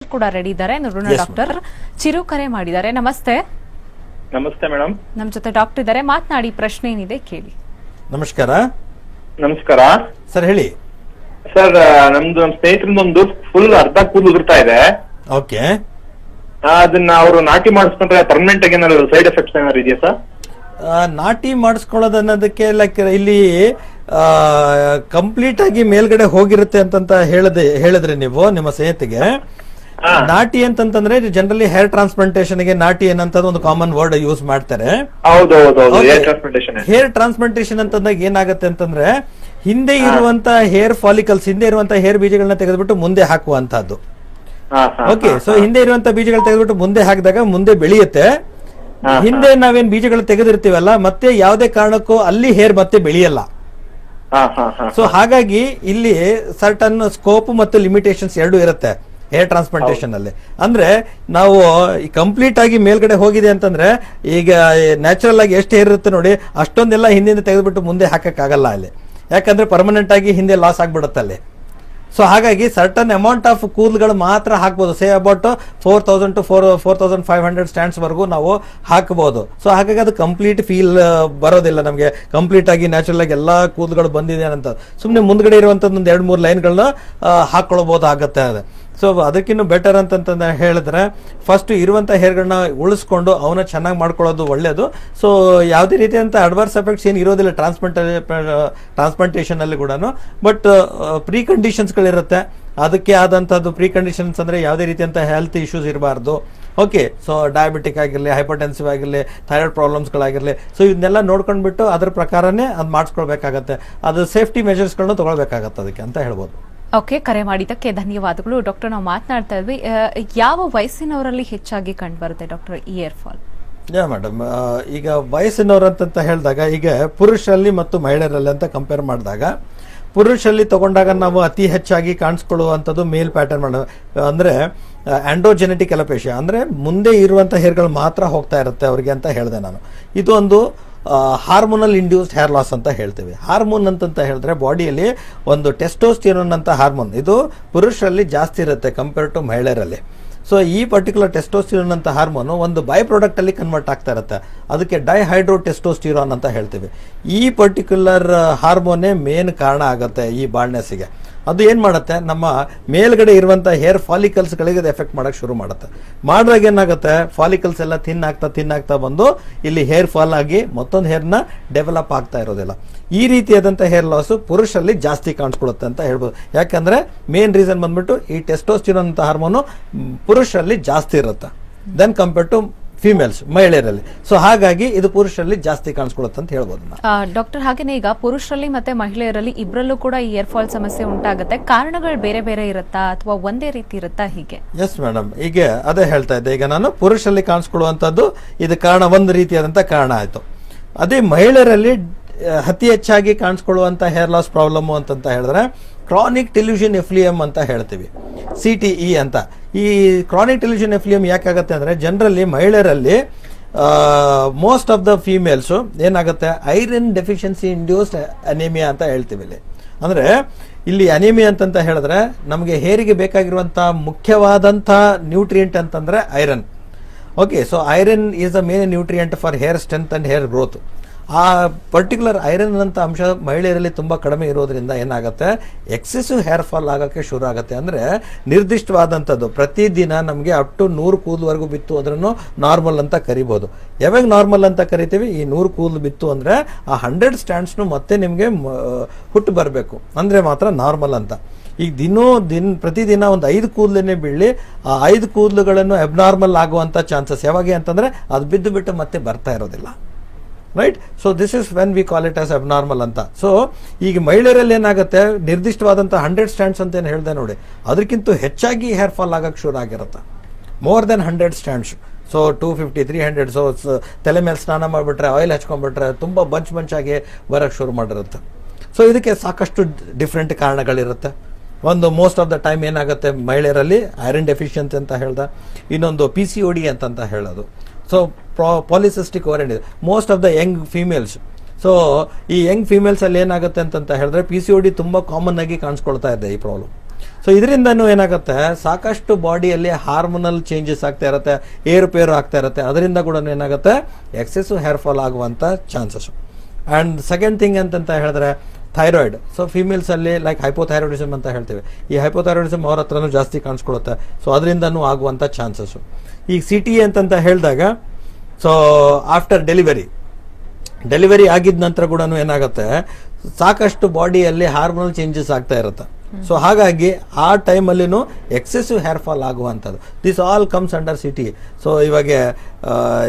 ಕೂಡ ರೆಡಿ ಇದ್ದಾರೆ. ಡಾಕ್ಟರ್ ಚಿರು ಕರೆ ಮಾಡಿದ್ದಾರೆ. ನಮಸ್ತೆ. ನಮಸ್ತೆ ಮೇಡಮ್. ನಮ್ಮ ಜೊತೆ ಡಾಕ್ಟರ್ ಇದ್ದಾರೆ, ಮಾತನಾಡಿ. ಪ್ರಶ್ನೆ ಏನಿದೆ ಕೇಳಿ. ನಮಸ್ಕಾರ. ನಮಸ್ಕಾರ ಸರ್, ಹೇಳಿ ಸರ್. ನಮ್ ಸ್ನೇಹಿತರದೊಂದು ಫುಲ್ ಅರ್ಧ ಕೂದಲು ಉದುರ್ತಾ ಇದೆ. ಓಕೆ. ಅದನ್ನ ಅವರು ನಾಟಿ ಮಾಡಿಸ್ಕೊಂಡ್ರೆ ಪರ್ಮನೆಂಟ್ ಆಗಿ ಏನಾದ್ರು ಸೈಡ್ ಎಫೆಕ್ಟ್ಸ್ ಏನಾದ್ರು ಇದೆಯಾ ಸರ್? ನಾಟಿ ಮಾಡಿಸ್ಕೊಳ್ಳೋದು ಅನ್ನೋದಕ್ಕೆ ಲೈಕ್ ಇಲ್ಲಿ ಕಂಪ್ಲೀಟ್ ಆಗಿ ಮೇಲ್ಗಡೆ ಹೋಗಿರುತ್ತೆ ಅಂತ ಹೇಳಿದ್ರೆ ನೀವು ನಿಮ್ಮ ಸ್ನೇಹಿತಿಗೆ ನಾಟಿ ಅಂತಂದ್ರೆ ಜನರಲಿ ಹೇರ್ ಟ್ರಾನ್ಸ್ಪ್ಲಾಂಟೇಶನ್ ಗೆ ನಾಟಿ ಏನಂತ ಒಂದು ಕಾಮನ್ ವರ್ಡ್ ಯೂಸ್ ಮಾಡ್ತಾರೆ. ಹೇರ್ ಟ್ರಾನ್ಸ್ಪ್ಲಾಂಟೇಶನ್ ಅಂತಂದಾಗ ಏನಾಗುತ್ತೆ ಅಂತಂದ್ರೆ ಹಿಂದೆ ಇರುವಂತ ಹೇರ್ ಫಾಲಿಕಲ್ಸ್, ಹಿಂದೆ ಇರುವಂತ ಹೇರ್ ಬೀಜಗಳನ್ನ ತೆಗೆದ್ಬಿಟ್ಟು ಮುಂದೆ ಹಾಕುವಂತಹದ್ದು. ಓಕೆ. ಸೊ ಹಿಂದೆ ಇರುವಂತ ಬೀಜಗಳು ತೆಗೆದ್ಬಿಟ್ಟು ಮುಂದೆ ಹಾಕಿದಾಗ ಮುಂದೆ ಬೆಳೆಯುತ್ತೆ. ಹಿಂದೆ ನಾವೇನ್ ಬೀಜಗಳು ತೆಗೆದಿರ್ತೀವಲ್ಲ, ಮತ್ತೆ ಯಾವುದೇ ಕಾರಣಕ್ಕೂ ಅಲ್ಲಿ ಹೇರ್ ಮತ್ತೆ ಬೆಳೆಯಲ್ಲ. ಸೊ ಹಾಗಾಗಿ ಇಲ್ಲಿ ಸರ್ಟನ್ ಸ್ಕೋಪ್ ಮತ್ತು ಲಿಮಿಟೇಷನ್ಸ್ ಎರಡು ಇರುತ್ತೆ ಹೇರ್ ಟ್ರಾನ್ಸ್ಪ್ಲಾಂಟೇಶನ್ ಅಲ್ಲಿ. ಅಂದ್ರೆ ನಾವು ಕಂಪ್ಲೀಟ್ ಆಗಿ ಮೇಲ್ಗಡೆ ಹೋಗಿದೆ ಅಂತಂದ್ರೆ ಈಗ ನ್ಯಾಚುರಲ್ ಆಗಿ ಎಷ್ಟು ಹೇರ್ ಇರುತ್ತೆ ನೋಡಿ, ಅಷ್ಟೊಂದೆಲ್ಲ ಹಿಂದಿಂದ ತೆಗೆದ್ಬಿಟ್ಟು ಮುಂದೆ ಹಾಕಕ್ ಆಗಲ್ಲ ಅಲ್ಲಿ. ಯಾಕಂದ್ರೆ ಪರ್ಮನೆಂಟ್ ಆಗಿ ಹಿಂದೆ ಲಾಸ್ ಆಗ್ಬಿಡುತ್ತೆ ಅಲ್ಲಿ. ಸೊ ಹಾಗಾಗಿ ಸರ್ಟನ್ ಅಮೌಂಟ್ ಆಫ್ ಕೂದಲುಗಳು ಮಾತ್ರ ಹಾಕ್ಬೋದು. ಸೇ ಅಬೌಟ್ 4000 to 4500 ಸ್ಟ್ಯಾಂಡ್ಸ್ ವರೆಗೂ ನಾವು ಹಾಕಬಹುದು. ಸೊ ಹಾಗಾಗಿ ಅದು ಕಂಪ್ಲೀಟ್ ಫೀಲ್ ಬರೋದಿಲ್ಲ ನಮಗೆ. ಕಂಪ್ಲೀಟ್ ಆಗಿ ನ್ಯಾಚುರಲ್ ಆಗಿ ಎಲ್ಲಾ ಕೂದಲುಗಳು ಬಂದಿದೆ ಅಂತ ಸುಮ್ಮನೆ ಮುಂದ್ಗಡೆ ಇರುವಂತದ್ದು ಒಂದು 2-3 ಲೈನ್ಗಳನ್ನ ಹಾಕೊಳ್ಬಹುದು ಆಗುತ್ತೆ ಅದು. ಸೊ ಅದಕ್ಕಿಂತ ಬೆಟರ್ ಅಂತಂತ ಹೇಳಿದ್ರೆ ಫಸ್ಟ್ ಇರುವಂತ ಹೇರ್ಗಳನ್ನ ಉಳಿಸ್ಕೊಂಡು ಅವನ್ನ ಚೆನ್ನಾಗಿ ಮಾಡ್ಕೊಳ್ಳೋದು ಒಳ್ಳೇದು. ಸೊ ಯಾವುದೇ ರೀತಿಯಂತ ಅಡ್ವರ್ಸ್ ಎಫೆಕ್ಟ್ಸ್ ಏನು ಇರೋದಿಲ್ಲ ಟ್ರಾನ್ಸ್ಪ್ಲಾಂಟೇಶನ್ ಅಲ್ಲಿ ಕೂಡ. ಬಟ್ ಪ್ರೀ ಕಂಡೀಷನ್ಸ್ ಗಳಿರುತ್ತೆ. ಅದಕ್ಕೆ ಆದಂತದ್ದು ಪ್ರೀ ಕಂಡೀಷನ್ಸ್ ಅಂದ್ರೆ ಯಾವುದೇ ರೀತಿಯಂತ ಹೆಲ್ತ್ ಇಶ್ಯೂಸ್ ಇರಬಾರ್ದು. ಓಕೆ. ಸೊ ಡಯಾಬಿಟಿಕ್ ಆಗಿರಲಿ, ಹೈಪರ್ಟೆನ್ಸಿವ್ ಆಗಿರಲಿ, ಥೈರಾಯ್ಡ್ ಪ್ರಾಬ್ಲಮ್ಸ್ಗಳಾಗಿರಲಿ, ಸೊ ಇದನ್ನೆಲ್ಲ ನೋಡ್ಕೊಂಡ್ಬಿಟ್ಟು ಅದ್ರ ಪ್ರಕಾರನೇ ಅದು ಮಾಡಿಸ್ಕೊಳ್ಬೇಕಾಗತ್ತೆ. ಅದು ಸೇಫ್ಟಿ ಮೆಜರ್ಸ್ಗಳನ್ನ ತಗೊಳ್ಬೇಕಾಗತ್ತೆ ಅದಕ್ಕೆ ಅಂತ ಹೇಳ್ಬೋದು. ಓಕೆ, ಕರೆ ಮಾಡಿದ್ದಕ್ಕೆ ಧನ್ಯವಾದಗಳು ಡಾಕ್ಟರ್. ನಾವು ಮಾತನಾಡ್ತಾ ಇದ್ವಿ, ಯಾವ ವಯಸ್ಸಿನವರಲ್ಲಿ ಹೆಚ್ಚಾಗಿ ಕಂಡು ಬರುತ್ತೆ ಡಾಕ್ಟರ್ ಈ ಏರ್ ಫಾಲ್? ಯಾ ಮೇಡಮ್, ಈಗ ವಯಸ್ಸಿನವರು ಅಂತ ಹೇಳಿದಾಗ ಈಗ ಪುರುಷರಲ್ಲಿ ಮತ್ತು ಮಹಿಳೆಯರಲ್ಲಿ ಅಂತ ಕಂಪೇರ್ ಮಾಡಿದಾಗ ಪುರುಷರಲ್ಲಿ ತಗೊಂಡಾಗ ನಾವು ಅತಿ ಹೆಚ್ಚಾಗಿ ಕಾಣಿಸ್ಕೊಳ್ಳುವಂಥದ್ದು ಮೇಲ್ ಪ್ಯಾಟರ್ನ್ ಅಂದ್ರೆ ಆಂಡ್ರೋಜೆನೆಟಿಕ್ ಅಲೋಪೇಶಿಯಾ, ಅಂದ್ರೆ ಮುಂದೆ ಇರುವಂತ ಹೇರ್ಗಳು ಮಾತ್ರ ಹೋಗ್ತಾ ಇರುತ್ತೆ ಅವರಿಗೆ ಅಂತ ಹೇಳಿದೆ ನಾನು. ಇದು ಒಂದು ಹಾರ್ಮೋನಲ್ ಇಂಡ್ಯೂಸ್ಡ್ ಹೇರ್ ಲಾಸ್ ಅಂತ ಹೇಳ್ತೀವಿ. ಹಾರ್ಮೋನ್ ಅಂತ ಹೇಳಿದ್ರೆ ಬಾಡಿಯಲ್ಲಿ ಒಂದು ಟೆಸ್ಟೋಸ್ಟಿರೋನ್ ಅಂತ ಹಾರ್ಮೋನ್, ಇದು ಪುರುಷರಲ್ಲಿ ಜಾಸ್ತಿ ಇರುತ್ತೆ ಕಂಪೇರ್ ಟು ಮಹಿಳೆಯರಲ್ಲಿ. ಸೊ ಈ ಪರ್ಟಿಕ್ಯುಲರ್ ಟೆಸ್ಟೋಸ್ಟಿರೋನ್ ಅಂತ ಹಾರ್ಮೋನ್ ಒಂದು ಬೈ ಪ್ರಾಡಕ್ಟ್ ಅಲ್ಲಿ ಕನ್ವರ್ಟ್ ಆಗ್ತಾ ಇರುತ್ತೆ. ಅದಕ್ಕೆ ಡೈಹೈಡ್ರೋ ಟೆಸ್ಟೋಸ್ಟಿರೋನ್ ಅಂತ ಹೇಳ್ತೀವಿ. ಈ ಪರ್ಟಿಕ್ಯುಲರ್ ಹಾರ್ಮೋನೇ ಮೇನ್ ಕಾರಣ ಆಗುತ್ತೆ ಈ ಬಾಳ್ನೆಸ್ಗೆ. ಅದು ಏನ್ ಮಾಡುತ್ತೆ, ನಮ್ಮ ಮೇಲ್ಗಡೆ ಇರುವಂತ ಹೇರ್ ಫಾಲಿಕಲ್ಸ್ ಗಳಿಗೆ ಎಫೆಕ್ಟ್ ಮಾಡಕ್ ಶುರು ಮಾಡುತ್ತೆ. ಮಾಡಿದಾಗ ಏನಾಗುತ್ತೆ, ಫಾಲಿಕಲ್ಸ್ ಎಲ್ಲ ಥಿನ್ ಆಗ್ತಾ ಬಂದು ಇಲ್ಲಿ ಹೇರ್ ಫಾಲ್ ಆಗಿ ಮತ್ತೊಂದು ಹೇರ್ನ ಡೆವಲಪ್ ಆಗ್ತಾ ಇರೋದಿಲ್ಲ. ಈ ರೀತಿಯಾದಂತ ಹೇರ್ ಲಾಸ್ ಪುರುಷರಲ್ಲಿ ಜಾಸ್ತಿ ಕಾಣಿಸ್ಕೊಳ್ಳುತ್ತೆ ಅಂತ ಹೇಳ್ಬೋದು. ಯಾಕಂದ್ರೆ ಮೇನ್ ರೀಸನ್ ಬಂದ್ಬಿಟ್ಟು ಈ ಟೆಸ್ಟೋಸ್ಟಿರೋನ್ ಅಂತ ಹಾರ್ಮೋನು ಪುರುಷರಲ್ಲಿ ಜಾಸ್ತಿ ಇರುತ್ತೆ ದೆನ್ ಕಂಪೇರ್ ಟು ಫಿಮೇಲ್ಸ್, ಮಹಿಳೆಯರಲ್ಲಿ. ಸೊ ಹಾಗಾಗಿ ಇದು ಪುರುಷರಲ್ಲಿ ಜಾಸ್ತಿ ಕಾಣಿಸ್ಕೊಳ್ಳುತ್ತೆ ಅಂತ ಹೇಳ್ಬೋದು. ಡಾಕ್ಟರ್, ಹಾಗೇನೆ ಈಗ ಪುರುಷರಲ್ಲಿ ಮತ್ತೆ ಮಹಿಳೆಯರಲ್ಲಿ ಇಬ್ಬರಲ್ಲೂ ಕೂಡ ಈ ಏರ್ ಫಾಲ್ ಸಮಸ್ಯೆ ಉಂಟಾಗುತ್ತೆ. ಕಾರಣಗಳು ಬೇರೆ ಬೇರೆ ಇರುತ್ತಾ ಅಥವಾ ಒಂದೇ ರೀತಿ ಇರುತ್ತಾ ಹೀಗೆ? ಎಸ್ ಮೇಡಮ್, ಈಗ ಅದೇ ಹೇಳ್ತಾ ಇದ್ದೆ. ಈಗ ನಾನು ಪುರುಷರಲ್ಲಿ ಕಾಣಿಸ್ಕೊಳ್ಳುವಂತದ್ದು ಇದು ಕಾರಣ, ಒಂದು ರೀತಿಯಾದಂತ ಕಾರಣ ಆಯ್ತು. ಅದೇ ಮಹಿಳೆಯರಲ್ಲಿ ಅತಿ ಹೆಚ್ಚಾಗಿ ಕಾಣಿಸ್ಕೊಳ್ಳುವಂತ ಹೇರ್ ಲಾಸ್ ಪ್ರಾಬ್ಲಮ್ ಅಂತ ಹೇಳಿದ್ರೆ ಕ್ರಾನಿಕ್ ಟೆಲ್ಯೂಷನ್ ಎಫ್ಲಿಯಂ ಅಂತ ಹೇಳ್ತೀವಿ, CTE ಅಂತ. ಈ ಕ್ರಾನಿಕ್ ಟೆಲ್ಯೂಷನ್ ಎಫ್ಲಿಯಂ ಯಾಕಾಗುತ್ತೆ ಅಂದ್ರೆ ಜನರಲಿ ಮಹಿಳೆಯರಲ್ಲಿ ಮೋಸ್ಟ್ ಆಫ್ ದ ಫೀಮೇಲ್ಸ್ ಏನಾಗುತ್ತೆ, ಐರನ್ ಡೆಫಿಷಿಯನ್ಸಿ ಇಂಡ್ಯೂಸ್ಡ್ ಅನೇಮಿಯಾ ಅಂತ ಹೇಳ್ತೀವಿ ಇಲ್ಲಿ. ಅಂದ್ರೆ ಇಲ್ಲಿ ಅನೇಮಿಯಾ ಅಂತ ಹೇಳಿದ್ರೆ ನಮಗೆ ಹೇರಿಗೆ ಬೇಕಾಗಿರುವಂತ ಮುಖ್ಯವಾದಂತ ನ್ಯೂಟ್ರಿಯೆಂಟ್ ಅಂತಂದ್ರೆ iron. Okay. So iron is a main nutrient for hair strength and hair growth. ಆ ಪರ್ಟಿಕ್ಯುಲರ್ ಐರನ್ ಅಂತ ಅಂಶ ಮಹಿಳೆಯರಲ್ಲಿ ತುಂಬಾ ಕಡಿಮೆ ಇರೋದ್ರಿಂದ ಏನಾಗುತ್ತೆ, ಎಕ್ಸೆಸಿವ್ ಹೇರ್ ಫಾಲ್ ಆಗೋಕ್ಕೆ ಶುರು ಆಗುತ್ತೆ. ಅಂದ್ರೆ ನಿರ್ದಿಷ್ಟವಾದಂಥದ್ದು ಪ್ರತಿದಿನ ನಮಗೆ ಅಪ್ ಟು 100 ಕೂದಲುವರೆಗೂ ಬಿತ್ತು ಅಂದ್ರೂ ನಾರ್ಮಲ್ ಅಂತ ಕರಿಬಹುದು. ಯಾವಾಗ ನಾರ್ಮಲ್ ಅಂತ ಕರಿತೀವಿ, ಈ 100 ಕೂದಲು ಬಿತ್ತು ಅಂದ್ರೆ ಆ 100 ಸ್ಟ್ಯಾಂಡ್ಸ್ನು ಮತ್ತೆ ನಿಮಗೆ ಹುಟ್ಟು ಬರಬೇಕು ಅಂದ್ರೆ ಮಾತ್ರ ನಾರ್ಮಲ್ ಅಂತ. ಈಗ ಪ್ರತಿದಿನ ಒಂದು 5 ಕೂದಲನ್ನೇ ಬೀಳಿ ಆ 5 ಕೂದಲುಗಳನ್ನು ಅಬ್ನಾರ್ಮಲ್ ಆಗುವಂತ ಚಾನ್ಸಸ್ ಯಾವಾಗ ಅಂತಂದ್ರೆ ಅದು ಬಿದ್ದು ಬಿಟ್ಟು ಮತ್ತೆ ಬರ್ತಾ ಇರೋದಿಲ್ಲ. Right. So this is when we call it as abnormal ಅಂತ. ಸೊ ಈಗ ಮಹಿಳೆಯರಲ್ಲಿ ಏನಾಗುತ್ತೆ, ನಿರ್ದಿಷ್ಟವಾದಂತಹ 100 ಸ್ಟ್ಯಾಂಡ್ಸ್ ಅಂತ ಏನು ಹೇಳಿದೆ ನೋಡಿ, ಅದಕ್ಕಿಂತ ಹೆಚ್ಚಾಗಿ ಹೇರ್ ಫಾಲ್ ಆಗಕ್ಕೆ ಶುರು ಆಗಿರುತ್ತೆ. More than 100 stands. So 250, 300. So ತಲೆ ಮೇಲೆ ಸ್ನಾನ ಮಾಡಿಬಿಟ್ರೆ, ಆಯಿಲ್ ಹಚ್ಕೊಂಡ್ಬಿಟ್ರೆ ತುಂಬಾ ಬಂಚ್ ಆಗಿ ಬರಕ್ಕೆ ಶುರು ಮಾಡಿರುತ್ತೆ. ಸೊ ಇದಕ್ಕೆ ಸಾಕಷ್ಟು ಡಿಫ್ರೆಂಟ್ ಕಾರಣಗಳಿರುತ್ತೆ. ಒಂದು ಮೋಸ್ಟ್ ಆಫ್ ದ ಟೈಮ್ ಏನಾಗುತ್ತೆ ಮಹಿಳೆಯರಲ್ಲಿ ಐರನ್ ಡೆಫಿಷಿಯನ್ಸಿ ಅಂತ ಹೇಳ್ದ, ಇನ್ನೊಂದು PCOD ಅಂತ ಹೇಳೋದು. ಸೊ ಪಾಲಿಸಿಸ್ಟಿಕ್ ಓವರಿಯನ್ ಇದೆ most of the Young females. So ಈ ಯಂಗ್ ಫೀಮೇಲ್ಸ್ ಅಲ್ಲಿ ಏನಾಗುತ್ತೆ ಅಂತ ಹೇಳಿದ್ರೆ PCOD ತುಂಬಾ ಕಾಮನ್ ಆಗಿ ಕಾಣಿಸ್ಕೊಳ್ತಾ ಇದೆ ಈ ಪ್ರಾಬ್ಲಮ್. ಸೊ ಇದರಿಂದನೂ ಏನಾಗುತ್ತೆ, ಸಾಕಷ್ಟು ಬಾಡಿಯಲ್ಲಿ ಹಾರ್ಮೋನಲ್ ಚೇಂಜಸ್ ಆಗ್ತಾ ಇರುತ್ತೆ, ಏರುಪೇರು ಆಗ್ತಾ ಇರುತ್ತೆ. ಅದರಿಂದ ಕೂಡ ಏನಾಗುತ್ತೆ, ಎಕ್ಸೆಸಿವ್ ಹೇರ್ ಫಾಲ್ ಆಗುವಂಥ ಚಾನ್ಸಸ್. ಆ್ಯಂಡ್ ಸೆಕೆಂಡ್ ಥಿಂಗ್ ಅಂತಂತ ಹೇಳಿದ್ರೆ ಥೈರಾಯ್ಡ್. ಸೊ ಫೀಮೇಲ್ಸಲ್ಲಿ ಲೈಕ್ ಹೈಪೋಥೈರಾಯ್ಡಿಸಮ್ ಅಂತ ಹೇಳ್ತೀವಿ. ಈ ಹೈಪೋಥೈರಾಯ್ಡಿಸಮ್ ಅವ್ರ ಹತ್ರನೂ ಜಾಸ್ತಿ ಕಾಣಿಸ್ಕೊಳ್ಳುತ್ತೆ. ಸೊ ಅದರಿಂದನೂ ಆಗುವಂಥ ಚಾನ್ಸಸ್ಸು. ಈಗ CTA ಅಂತಂತ ಹೇಳಿದಾಗ, ಸೊ ಆಫ್ಟರ್ ಡೆಲಿವರಿ ಆಗಿದ ನಂತರ ಕೂಡ ಏನಾಗುತ್ತೆ, ಸಾಕಷ್ಟು ಬಾಡಿಯಲ್ಲಿ ಹಾರ್ಮೋನಲ್ ಚೇಂಜಸ್ ಆಗ್ತಾ ಇರುತ್ತೆ. ಸೊ ಹಾಗಾಗಿ ಆ ಟೈಮಲ್ಲಿನೂ ಎಕ್ಸೆಸಿವ್ ಹೇರ್ ಫಾಲ್ ಆಗುವಂಥದ್ದು. This all comes under CTA. So ಇವಾಗ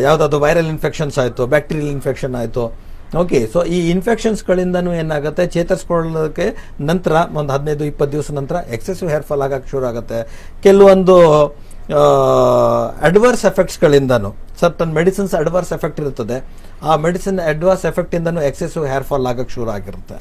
ಯಾವುದಾದ್ರು ವೈರಲ್ ಇನ್ಫೆಕ್ಷನ್ಸ್ ಆಯಿತು, ಬ್ಯಾಕ್ಟೀರಿಯಲ್ ಇನ್ಫೆಕ್ಷನ್ ಆಯಿತು, ಓಕೆ. ಸೊ ಈ ಇನ್ಫೆಕ್ಷನ್ಸ್ಗಳಿಂದನೂ ಏನಾಗುತ್ತೆ, ಚೇತರಿಸ್ಕೊಳ್ಳೋದಕ್ಕೆ ನಂತರ ಒಂದು 15-20 ದಿವಸ ನಂತರ ಎಕ್ಸೆಸಿವ್ ಹೇರ್ ಫಾಲ್ ಆಗಕ್ಕೆ ಶುರು ಆಗುತ್ತೆ. ಕೆಲವೊಂದು ಅಡ್ವರ್ಸ್ ಎಫೆಕ್ಟ್ಸ್ಗಳಿಂದನೂ, ಸರ್ಟನ್ ಮೆಡಿಸಿನ್ಸ್ ಅಡ್ವರ್ಸ್ ಎಫೆಕ್ಟ್ ಇರುತ್ತದೆ, ಆ ಮೆಡಿಸಿನ್ ಅಡ್ವರ್ಸ್ ಎಫೆಕ್ಟಿಂದನೂ ಎಕ್ಸೆಸಿವ್ ಹೇರ್ ಫಾಲ್ ಆಗಕ್ಕೆ ಶುರು ಆಗಿರುತ್ತೆ.